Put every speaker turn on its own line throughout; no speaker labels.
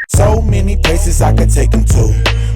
So many places I could take them to.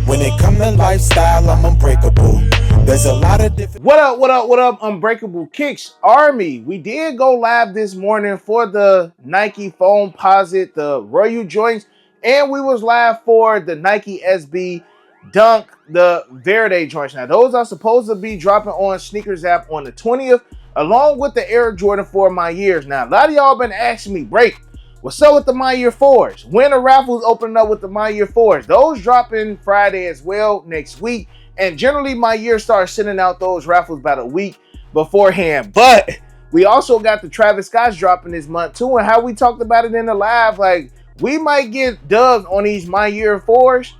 When it come to lifestyle, I'm unbreakable. There's a lot of different...
What up, Unbreakable Kicks Army. We did go live this morning for the Nike Foamposite, the Royal joints, and we was live for the Nike SB Dunk, the Verde joints. Now, those are supposed to be dropping on Sneakers app on the 20th, along with the Air Jordan 4 My Years. Now, a lot of y'all been asking me, Break, what's up with the My Year 4s? When are raffles opening up with the My Year 4s? Those dropping Friday as well next week. And generally, My Year starts sending out those raffles about a week beforehand. But we also got the Travis Scott's dropping this month too. And how we talked about it in the live, like we might get dubs on these My Year 4s.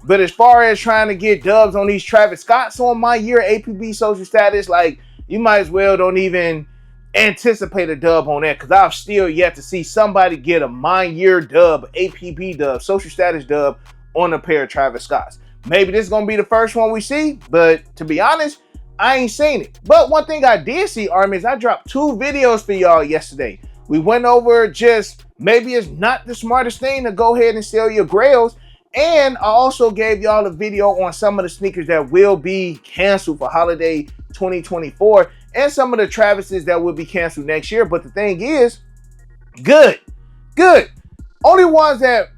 But as far as trying to get dubs on these Travis Scott's on My Year APB social status, like you might as well don't even anticipate a dub on that, because I've still yet to see somebody get a My Year dub, APB dub, social status dub on a pair of Travis Scott's. Maybe this is going to be the first one we see, but to be honest, I ain't seen it. But one thing I did see, Army, is I dropped 2 videos for y'all yesterday. We went over just maybe it's not the smartest thing to go ahead and sell your grails. And I also gave y'all a video on some of the sneakers that will be canceled for holiday 2024 and some of the Travises that will be canceled next year. But the thing is, good. Only ones that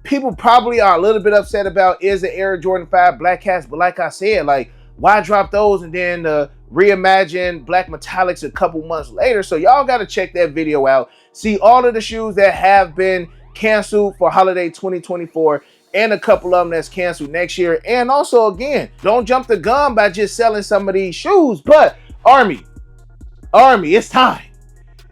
people probably are a little bit upset about is the Air Jordan 5 Black Cats. But like I said, like, why drop those and then Reimagined Black Metallics a couple months later? So y'all got to check that video out. See all of the shoes that have been canceled for holiday 2024 and a couple of them that's canceled next year. And also, again, don't jump the gun by just selling some of these shoes. But Army, it's time.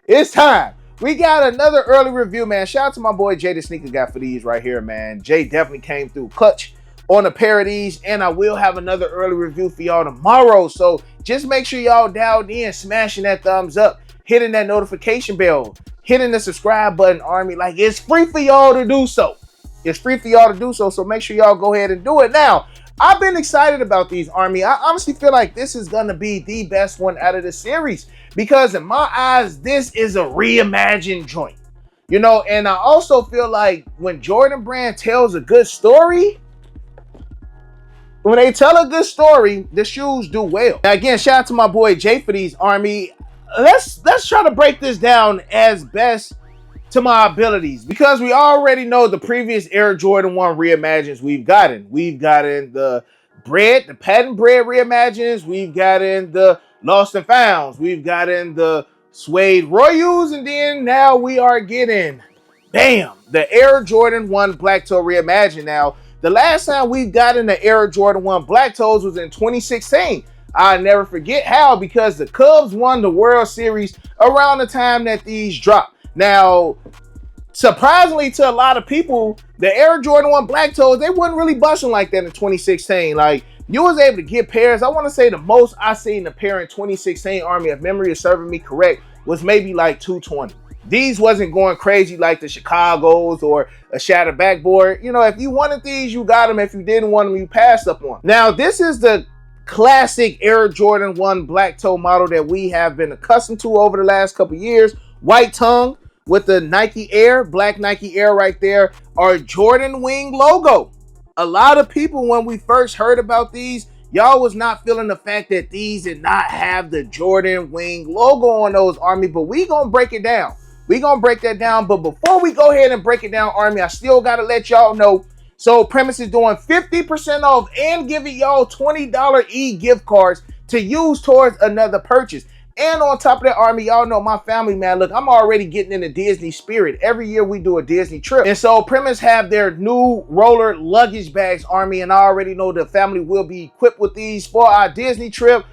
It's time. We got another early review, man. Shout out to my boy Jay, the sneaker guy, for these right here, man. Jay definitely came through clutch on a pair of these, and I will have another early review for y'all tomorrow. So just make sure y'all dialed in, smashing that thumbs up, hitting that notification bell, hitting the subscribe button, Army. Like, it's free for y'all to do so. It's free for y'all to do so, so make sure y'all go ahead and do it. Now, I've been excited about these, Army. I honestly feel like this is going to be the best one out of the series, because in my eyes, this is a reimagined joint. You know, and I also feel like when Jordan Brand tells a good story, when they tell a good story, the shoes do well. Now, again, shout out to my boy Jay for these, Army. Let's try to break this down as best to my abilities, because we already know the previous Air Jordan 1 reimagines we've gotten. We've gotten the patent bread reimagines. We've gotten the Lost and Founds. We've gotten the Suede Royals. And then now we are getting, bam, the Air Jordan 1 Black Toe reimagine. Now, the last time we've gotten the Air Jordan 1 Black Toes was in 2016. I'll never forget how, because the Cubs won the World Series around the time that these dropped. Now, surprisingly to a lot of people, the Air Jordan 1 Black Toes, they wasn't really busting like that in 2016. Like, you was able to get pairs. I want to say the most I seen a pair in 2016, Army, if memory is serving me correct, was maybe like 220. These wasn't going crazy like the Chicago's or a shattered backboard. You know, if you wanted these, you got them. If you didn't want them, you passed up on them. Now, this is the classic Air Jordan 1 Black Toe model that we have been accustomed to over the last couple years. White tongue with the Nike Air, black Nike Air right there, our Jordan Wing logo. A lot of people, when we first heard about these, y'all was not feeling the fact that these did not have the Jordan Wing logo on those, Army, but we gonna break it down. We gonna break that down, but before we go ahead and break it down, Army, I still gotta let y'all know, so Premise is doing 50% off and giving y'all $20 e-gift cards to use towards another purchase. And on top of that, Army, y'all know my family, man. Look, I'm already getting in the Disney spirit. Every year we do a Disney trip. And so Premise have their new roller luggage bags, Army, and I already know the family will be equipped with these for our Disney trip.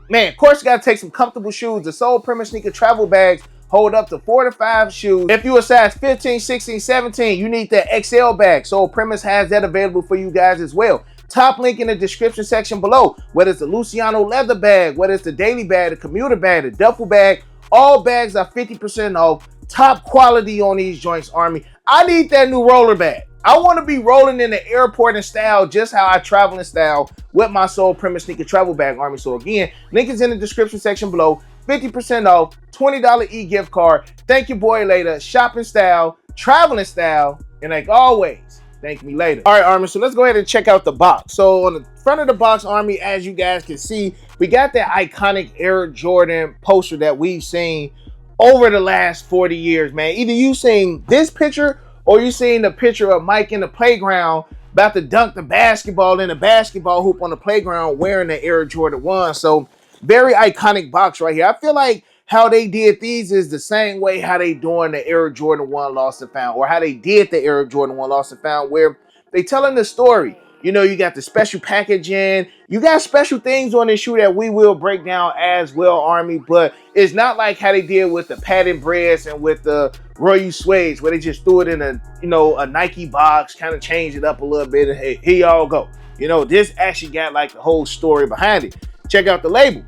Man, of course, you got to take some comfortable shoes. The Soul Premise sneaker travel bags hold up to 4 to 5 shoes. If you a size 15, 16, 17, you need the XL bag. Soul Premise has that available for you guys as well. Top link in the description section below. Whether it's the Luciano leather bag, whether it's the daily bag, the commuter bag, the duffel bag, all bags are 50% off. Top quality on these joints, Army. I need that new roller bag. I want to be rolling in the airport in style, just how I travel in style with my Soul Premise sneaker travel bag, Army. So again, link is in the description section below. 50% off, $20 e-gift card. Thank you, boy, later. Shop in style, traveling style, and like always, thank me later. All right, Army, so let's go ahead and check out the box. So on the front of the box, Army, as you guys can see, we got that iconic Air Jordan poster that we've seen over the last 40 years, man. Either you seen this picture or you seen the picture of Mike in the playground about to dunk the basketball in a basketball hoop on the playground wearing the Air Jordan 1. So very iconic box right here. I feel like how they did these is the same way how they doing the Air Jordan 1 Lost and Found, or how they did the Air Jordan 1 Lost and Found, where they telling the story. You know, you got the special packaging, you got special things on this shoe that we will break down as well, Army, but it's not like how they did with the patent breads and with the Royal Suede, where they just threw it in a, you know, a Nike box, kind of changed it up a little bit, and hey, here y'all go. You know, this actually got like the whole story behind it. Check out the label.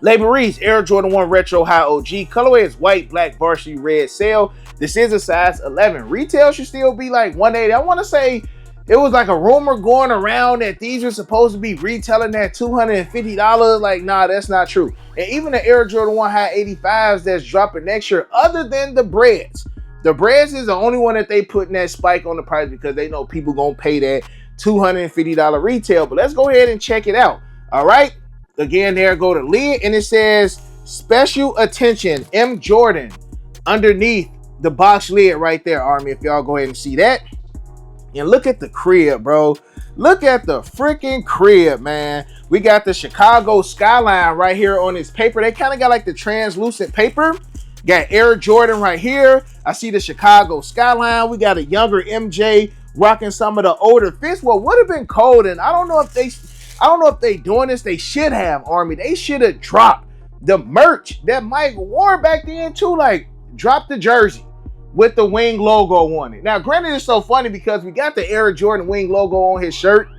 Label reads Air Jordan 1 Retro High OG. Colorway is white, black, varsity, red sale. This is a size 11. Retail should still be like 180. I want to say it was like a rumor going around that these were supposed to be retailing at $250. Like, nah, that's not true. And even the Air Jordan 1 High 85s that's dropping next year, other than the breads. The breads is the only one that they put in that spike on the price because they know people gonna pay that $250 retail. But let's go ahead and check it out. All right. Again, there go the lid, and it says special attention M Jordan underneath the box lid right there, Army, if y'all go ahead and see that. And look at the crib, bro. Look at the freaking crib, man. We got the Chicago skyline right here on this paper. They kind of got like the translucent paper. Got Air Jordan right here. I see the Chicago skyline. We got a younger MJ rocking some of the older fits. What would have been cold, and I don't know if they doing this. They should have, Army. They should have dropped the merch that Mike wore back then too. Like, drop the jersey with the wing logo on it. Now, granted, it's so funny because we got the Air Jordan wing logo on his shirt,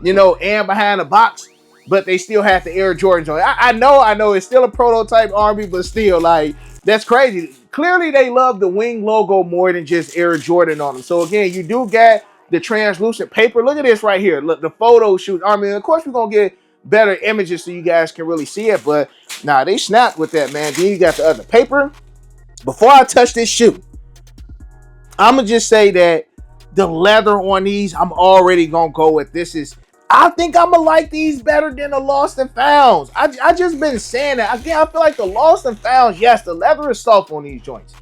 you know, and behind the box, but they still have the Air Jordans on it. I know it's still a prototype, Army, but still, like, that's crazy. Clearly, they love the wing logo more than just Air Jordan on them. So again, you do get the translucent paper. Look at this right here. Look, the photo shoot. I mean, of course, we're going to get better images so you guys can really see it, but nah, they snapped with that, man. Then you got the other paper. Before I touch this shoe, I'm going to just say that the leather on these, I'm already going to go with this is, I think I'm going to like these better than the Lost and Founds. I just been saying that. Again, I feel like the Lost and Founds, yes, the leather is soft on these joints.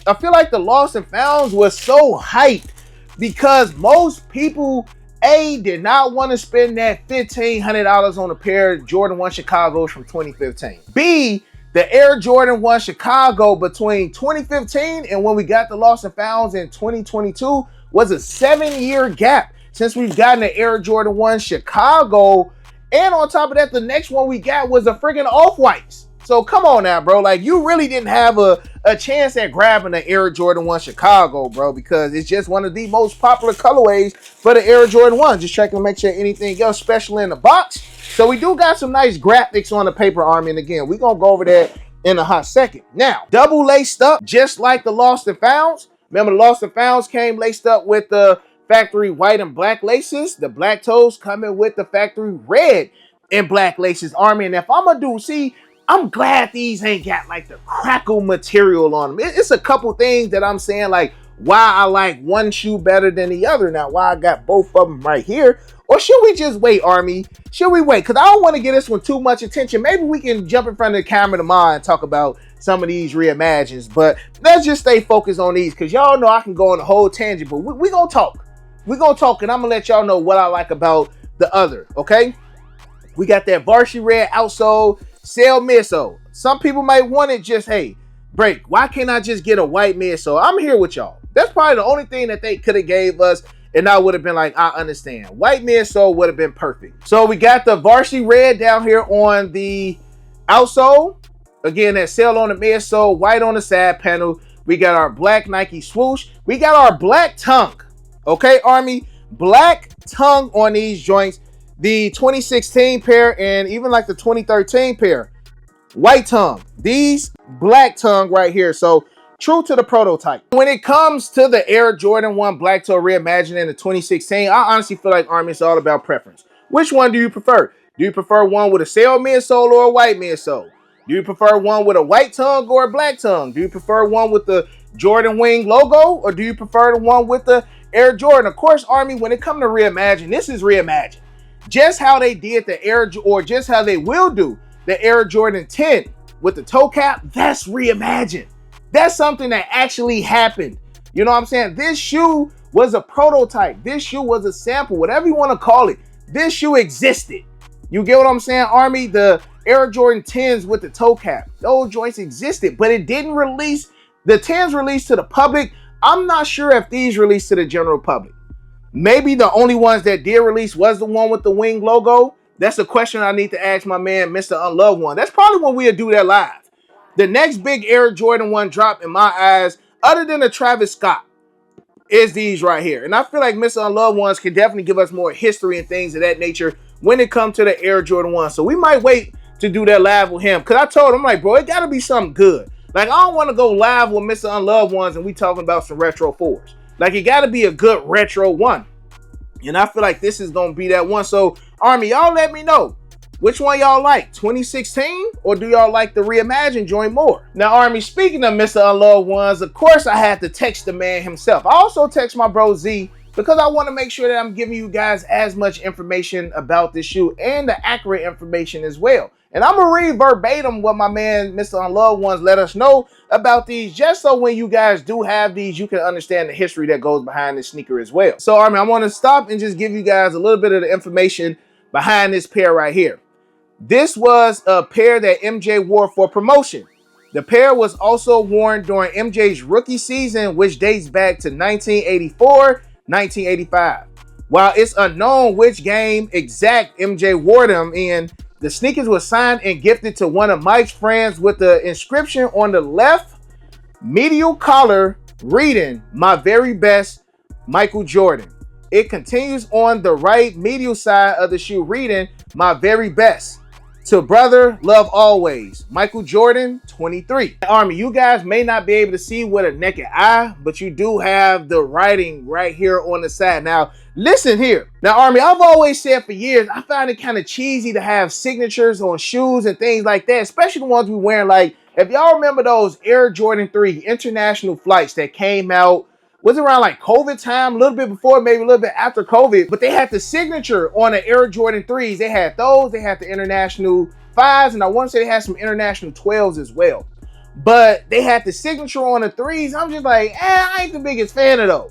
I feel like the Lost and Founds was so hyped because most people, A, did not want to spend that $1,500 on a pair of Jordan 1 Chicago's from 2015. B, the Air Jordan 1 Chicago between 2015 and when we got the Lost and Founds in 2022 was a 7-year gap since we've gotten the Air Jordan 1 Chicago. And on top of that, the next one we got was the freaking Off-Whites. So come on now, bro. Like, you really didn't have a chance at grabbing the Air Jordan 1 Chicago, bro, because it's just one of the most popular colorways for the Air Jordan 1. Just checking to make sure anything else special in the box. So we do got some nice graphics on the paper, Army. And again, we're going to go over that in a hot second. Now, double laced up, just like the Lost and Founds. Remember, the Lost and Founds came laced up with the factory white and black laces. The black toes coming with the factory red and black laces, Army. And if I'm going to see, I'm glad these ain't got like the crackle material on them. It's a couple things that I'm saying like why I like one shoe better than the other. Now, why I got both of them right here. Or should we just wait, Army? Should we wait? Because I don't want to get this one too much attention. Maybe we can jump in front of the camera tomorrow and talk about some of these reimagined. But let's just stay focused on these because y'all know I can go on a whole tangent. But we're going to talk. We're going to talk and I'm going to let y'all know what I like about the other, okay? We got that varsity red outsole, sail midsole. Some people might want it just, hey, break. Why can't I just get a white midsole? I'm here with y'all. That's probably the only thing that they could have gave us, and I would have been like, I understand. White midsole would have been perfect. So we got the varsity red down here on the outsole. Again, that sail on the midsole, white on the side panel. We got our black Nike swoosh. We got our black tongue. Okay, Army? Black tongue on these joints. The 2016 pair and even like the 2013 pair. White tongue. These black tongue right here. So true to the prototype. When it comes to the Air Jordan 1 Black Toe Reimagined in the 2016, I honestly feel like, Army, it's all about preference. Which one do you prefer? Do you prefer one with a sail midsole or a white midsole? Do you prefer one with a white tongue or a black tongue? Do you prefer one with the Jordan wing logo, or do you prefer the one with the Air Jordan? Of course, Army, when it comes to Reimagined, this is Reimagined. Just how they did the Air, or just how they will do the Air Jordan 10 with the toe cap, that's Reimagined. That's something that actually happened. You know what I'm saying? This shoe was a prototype. This shoe was a sample, whatever you want to call it. This shoe existed. You get what I'm saying, Army? The Air Jordan 10s with the toe cap, those joints existed, but it didn't release. The 10s released to the public. I'm not sure if these released to the general public. Maybe the only ones that did release was the one with the wing logo. That's a question I need to ask my man, Mr. Unloved One. That's probably when we'll do that live. The next big Air Jordan 1 drop in my eyes, other than the Travis Scott, is these right here. And I feel like Mr. Unloved Ones can definitely give us more history and things of that nature when it comes to the Air Jordan 1. So we might wait to do that live with him. Because I told him, like, bro, it got to be something good. Like, I don't want to go live with Mr. Unloved Ones and we talking about some retro 4s. Like, it got to be a good retro one. And I feel like this is going to be that one. So, Army, y'all let me know. Which one y'all like, 2016, or do y'all like the Reimagined joint more? Now, Army, speaking of Mr. Unloved Ones, of course I had to text the man himself. I also text my bro Z because I want to make sure that I'm giving you guys as much information about this shoe and the accurate information as well. And I'm going to read verbatim what my man Mr. Unloved Ones let us know about these, just so when you guys do have these, you can understand the history that goes behind this sneaker as well. So, Army, I want to stop and just give you guys a little bit of the information behind this pair right here. This was a pair that MJ wore for promotion. The pair was also worn during MJ's rookie season, which dates back to 1984-1985. While it's unknown which game exact MJ wore them in, the sneakers were signed and gifted to one of Mike's friends with the inscription on the left medial collar reading, "My very best, Michael Jordan." It continues on the right medial side of the shoe reading, "My very best. To brother, love always, Michael Jordan, 23. Army, you guys may not be able to see with a naked eye, but you do have the writing right here on the side. Now, listen here. Now, Army, I've always said for years, I find it kind of cheesy to have signatures on shoes and things like that, especially the ones we wearing. Like, if y'all remember those Air Jordan 3 international flights that came out, was around like COVID time, a little bit before, maybe a little bit after COVID, but they had the signature on the Air Jordan 3s. They had those, they had the international 5s, and I want to say they had some international 12s as well. But they had the signature on the 3s. I'm just like, I ain't the biggest fan of those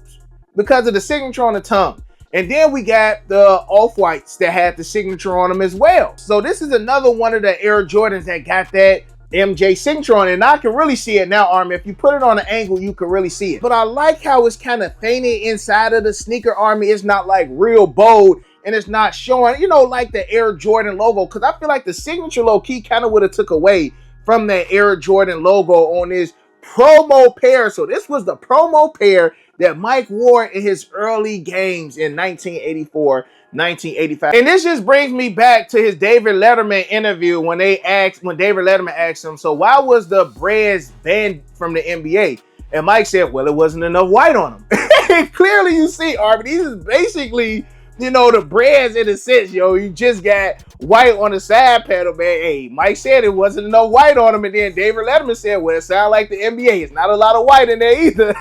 because of the signature on the tongue. And then we got the Off-Whites that had the signature on them as well. So this is another one of the Air Jordans that got that MJ signature on it, and I can really see it now, Army. If you put it on an angle, you can really see it. But I like how it's kind of fainted inside of the sneaker, Army. It's not like real bold, and it's not showing, you know, like the Air Jordan logo, because I feel like the signature low-key kind of would have took away from that Air Jordan logo on this promo pair. So this was the promo pair that Mike wore in his early games in 1984, 1985. And this just brings me back to his David Letterman interview when David Letterman asked him, so why was the Breds banned from the NBA? And Mike said, well, it wasn't enough white on them. Clearly you see, Arby, these is basically, you know, the Breds in a sense, yo. You just got white on the side panel, man. Hey, Mike said it wasn't enough white on them, and then David Letterman said, well, it sounds like the NBA. It's not a lot of white in there either.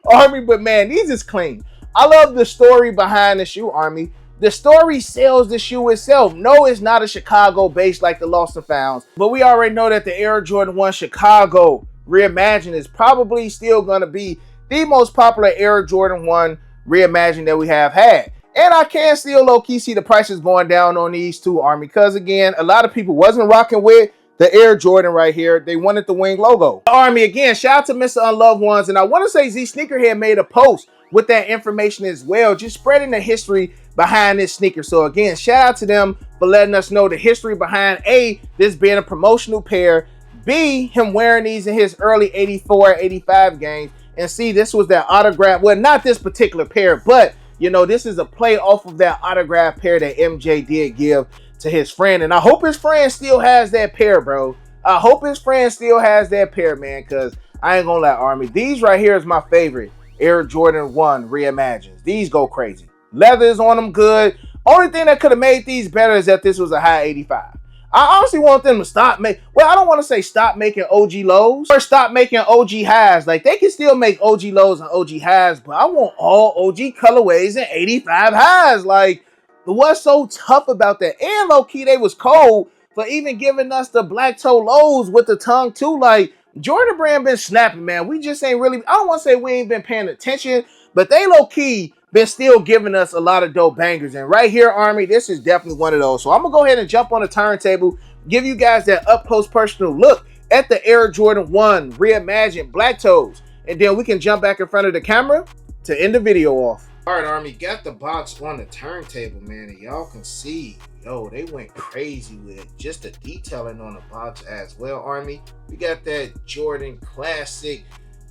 Army, but man, these is clean. I love the story behind the shoe, Army. The story sells the shoe itself. No, it's not a Chicago-based like the Lost and Founds, but we already know that the Air Jordan 1 Chicago Reimagined is probably still going to be the most popular Air Jordan 1 Reimagined that we have had. And I can still low-key see the prices going down on these two, Army, because again, a lot of people wasn't rocking with the Air Jordan right here. They wanted the wing logo. Army, again, shout out to Mr. Unloved Ones. And I want to say Z Sneakerhead made a post with that information as well, just spreading the history behind this sneaker. So again, shout out to them for letting us know the history behind A, this being a promotional pair, B, him wearing these in his early 84, 85 games, and C, this was that autograph. Well, not this particular pair, but you know, this is a play off of that autograph pair that MJ did give to his friend. And I hope his friend still has that pair, bro. I hope his friend still has that pair, man, because I ain't gonna lie, Army. These right here is my favorite Air Jordan 1 Reimagined. These go crazy. Leather is on them good. Only thing that could have made these better is that this was a high 85. I honestly want them to stop make. Well, I don't want to say stop making OG lows or stop making OG highs. Like they can still make OG lows and OG highs, but I want all OG colorways and 85 highs. Like what's so tough about that? And low key, they was cold for even giving us the black toe lows with the tongue too. Like Jordan Brand been snapping, man. We just ain't really. I don't want to say we ain't been paying attention, but they low key been still giving us a lot of dope bangers. And right here, Army, this is definitely one of those. So I'm gonna go ahead and jump on the turntable, give you guys that up close personal look at the Air Jordan 1 Reimagined Black Toes, and then we can jump back in front of the camera to end the video off. All right, Army, got the box on the turntable, man, and y'all can see, yo, they went crazy with just the detailing on the box as well, Army. We got that Jordan Classic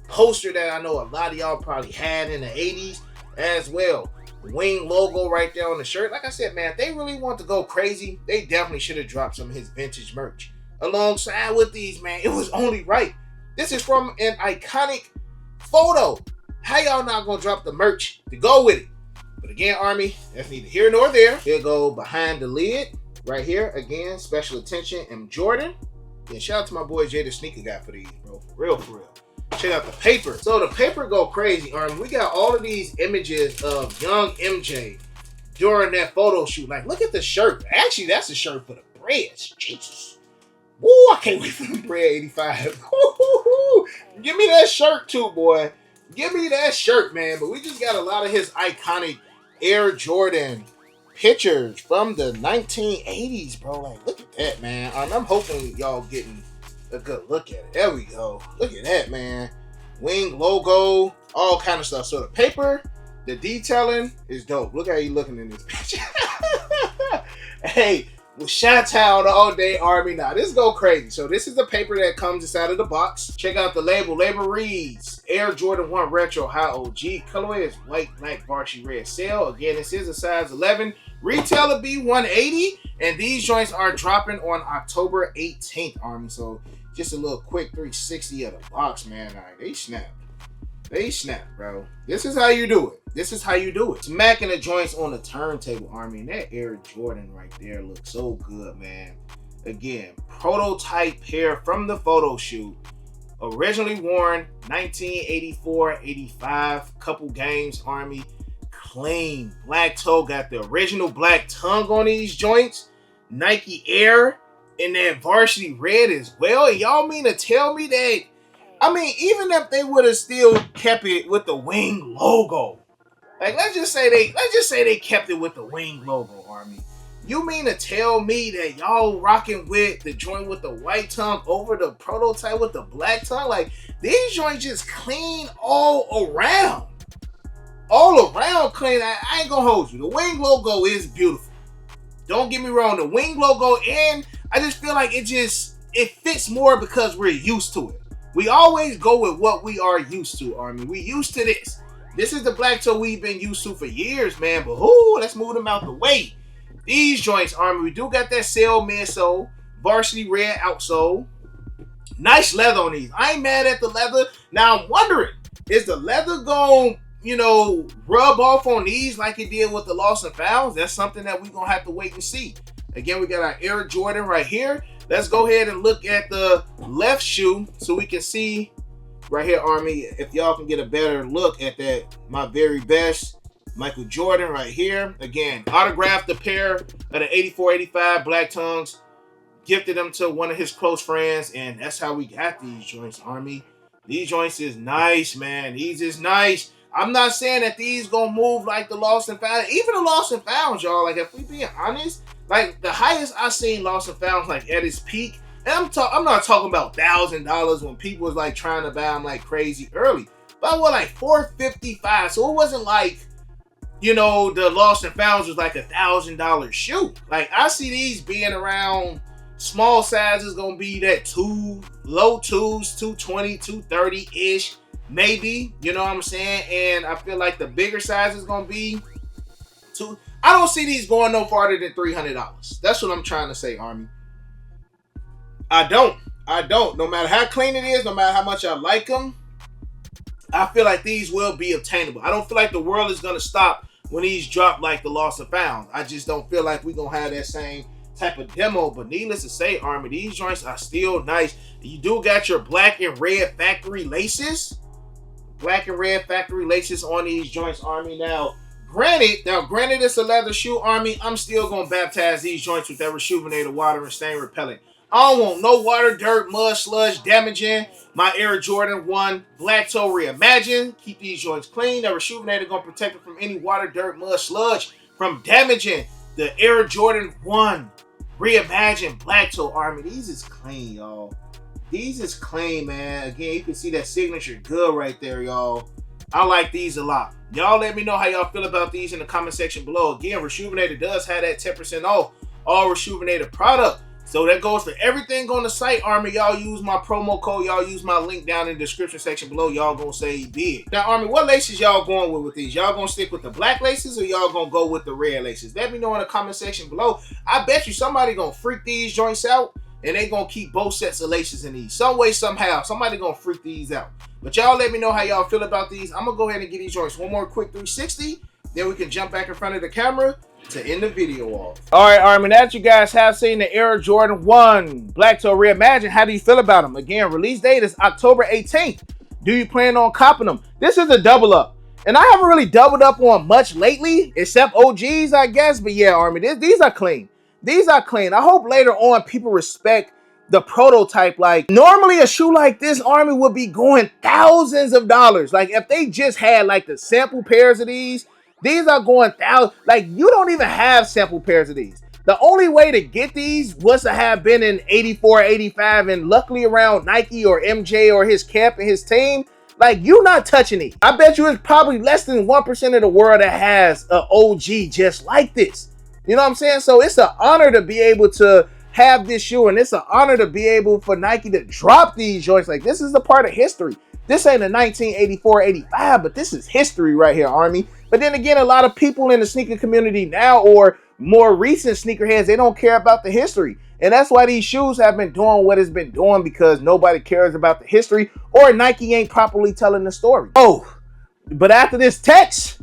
poster that I know a lot of y'all probably had in the 80s as well. Wing logo right there on the shirt. Like I said, man, if they really want to go crazy, they definitely should have dropped some of his vintage merch alongside with these, man. It was only right. This is from an iconic photo. How y'all not gonna drop the merch to go with it? But again, Army, that's neither here nor there. Here go behind the lid right here. Again, special attention M. Jordan. And shout out to my boy Jay the Sneaker Guy for these, bro. For real, for real. Check out the paper. So the paper go crazy, Army. We got all of these images of young MJ during that photo shoot. Like, look at the shirt. Actually, that's a shirt for the Breads. Jesus. Woo, I can't wait for the Bread 85. Give me that shirt too, boy. Give me that shirt, man. But we just got a lot of his iconic Air Jordan pictures from the 1980s, bro. Like, look at that, man. I'm hoping y'all getting a good look at it. There we go. Look at that, man. Wing logo, all kind of stuff. So the paper, the detailing is dope. Look how you looking in this picture. Hey, with Chi-Town all day, Army. Now this go crazy. So this is the paper that comes inside of the box. Check out the label. Label reads Air Jordan 1 Retro High OG. Colorway is white, black, varsity red sail. Again, this is a size 11. Retailer be 180, and these joints are dropping on October 18th, Army. So just a little quick 360 of the box, man. All right, they snap. They snap, bro. This is how you do it. This is how you do it. Smacking the joints on the turntable, Army. And that Air Jordan right there looks so good, man. Again, prototype pair from the photo shoot. Originally worn 1984-85. Couple games, Army. Clean. Black toe. Got the original black tongue on these joints. Nike Air in that varsity red as well. And y'all mean to tell me that, I mean, even if they would have still kept it with the Wing logo, like let's just say they kept it with the Wing logo, Army. You mean to tell me that y'all rocking with the joint with the white tongue over the prototype with the black tongue? Like these joints just clean all around. All around clean. I ain't gonna hold you. The Wing logo is beautiful. Don't get me wrong, the Wing logo, and I just feel like it fits more because we're used to it. We always go with what we are used to, Army. We used to this. This is the black toe we've been used to for years, man. But let's move them out the way. These joints, Army, we do got that sail midsole, varsity red outsole. Nice leather on these. I ain't mad at the leather. Now I'm wondering, is the leather going, rub off on these like it did with the Lost and Founds? That's something that we're gonna have to wait and see. Again, we got our Air Jordan right here. Let's go ahead and look at the left shoe so we can see right here, Army, if y'all can get a better look at that. My very best Michael Jordan right here. Again, autographed the pair of the 84-85 Black Tongues. Gifted them to one of his close friends, and that's how we got these joints, Army. These joints is nice, man. These is nice. I'm not saying that these gonna move like the Lost and Found. Even the Lost and Found, y'all. Like, if we being honest, like the highest I seen Lost and Found, like at its peak, and I'm not talking about $1,000 when people was like trying to buy them like crazy early, but what, like $455. So it wasn't like, the Lost and Founds was like $1,000 shoe. Like I see these being around. Small size is gonna be that low twos, 220, 230-ish, maybe. You know what I'm saying? And I feel like the bigger size is gonna be I don't see these going no farther than $300. That's what I'm trying to say, Army. I don't. No matter how clean it is, no matter how much I like them, I feel like these will be obtainable. I don't feel like the world is gonna stop when these drop like the Lost and Found. I just don't feel like we're gonna have that same type of demo, but needless to say, Army, these joints are still nice. You do got your black and red factory laces. Black and red factory laces on these joints, Army. Now, granted, it's a leather shoe, Army. I'm still gonna baptize these joints with that Rejuvenated water and stain repellent. I don't want no water, dirt, mud, sludge damaging my Air Jordan 1 Black Toe Reimagined. Keep these joints clean. That Rejuvenated gonna protect it from any water, dirt, mud, sludge from damaging the Air Jordan 1 Reimagined Black Toe, Army. These is clean, y'all. These is clean, man. Again, you can see that signature good right there, y'all. I like these a lot. Y'all let me know how y'all feel about these in the comment section below. Again, Rejuvenated does have that 10% off all Rejuvenated product. So that goes for everything on the site, Army. Y'all use my promo code. Y'all use my link down in the description section below. Y'all gonna save big. Now, Army, what laces y'all going with these? Y'all gonna stick with the black laces or y'all gonna go with the red laces? Let me know in the comment section below. I bet you somebody gonna freak these joints out and they gonna keep both sets of laces in these. Some way, somehow, somebody gonna freak these out. But y'all let me know how y'all feel about these. I'm gonna go ahead and get these joints one more quick 360. Then we can jump back in front of the camera to end the video off. All right, Army, now that you guys have seen the Air Jordan 1 Black Toe Reimagined, how do you feel about them? Again, release date is October 18th. Do you plan on copping them? This is a double up. And I haven't really doubled up on much lately, except OGs, I guess. But yeah, Army, these are clean. These are clean. I hope later on people respect the prototype. Like, normally a shoe like this, Army, would be going thousands of dollars. Like, if they just had like the sample pairs of these are going thousands. Like, you don't even have sample pairs of these. The only way to get these was to have been in 84, 85, and luckily around Nike or MJ or his camp and his team. Like, you not touching these. I bet you it's probably less than 1% of the world that has an OG just like this. You know what I'm saying? So it's an honor to be able to have this shoe, and it's an honor to be able for Nike to drop these joints. Like, this is a part of history. This ain't a 1984, 85, but this is history right here, Army. But then again, a lot of people in the sneaker community now, or more recent sneakerheads, they don't care about the history. And that's why these shoes have been doing what it's been doing, because nobody cares about the history, or Nike ain't properly telling the story. Oh, but after this text,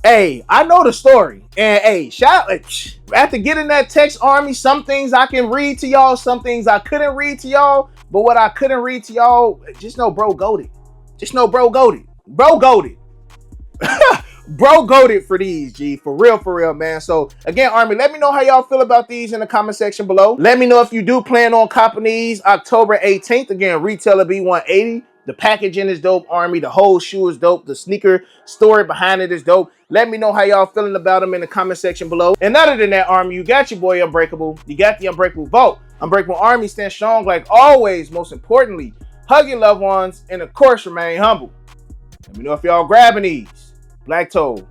hey, I know the story. And hey, after getting that text, Army, some things I can read to y'all, some things I couldn't read to y'all. But what I couldn't read to y'all, just know bro goated. Just know bro goated. Bro goated. Bro goated for these, G. For real, man. So again, Army, let me know how y'all feel about these in the comment section below. Let me know if you do plan on copping these October 18th. Again, retailer B180. The packaging is dope, Army. The whole shoe is dope. The sneaker story behind it is dope. Let me know how y'all feeling about them in the comment section below. And other than that, Army, you got your boy Unbreakable. You got the Unbreakable vote. Unbreakable Army, stand strong like always. Most importantly, hug your loved ones, and of course, remain humble. Let me know if y'all grabbing these. Black Toe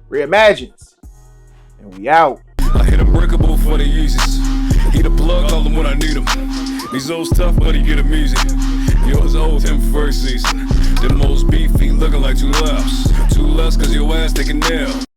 Reimagined. And we out.
I hit Unbreakable for the Yeezys. He the plug, call them when I need them. These old tough, but he get them easy. Yours old him first season. The most beefy, looking like 2 laughs. 2 less, cause your ass taking nail.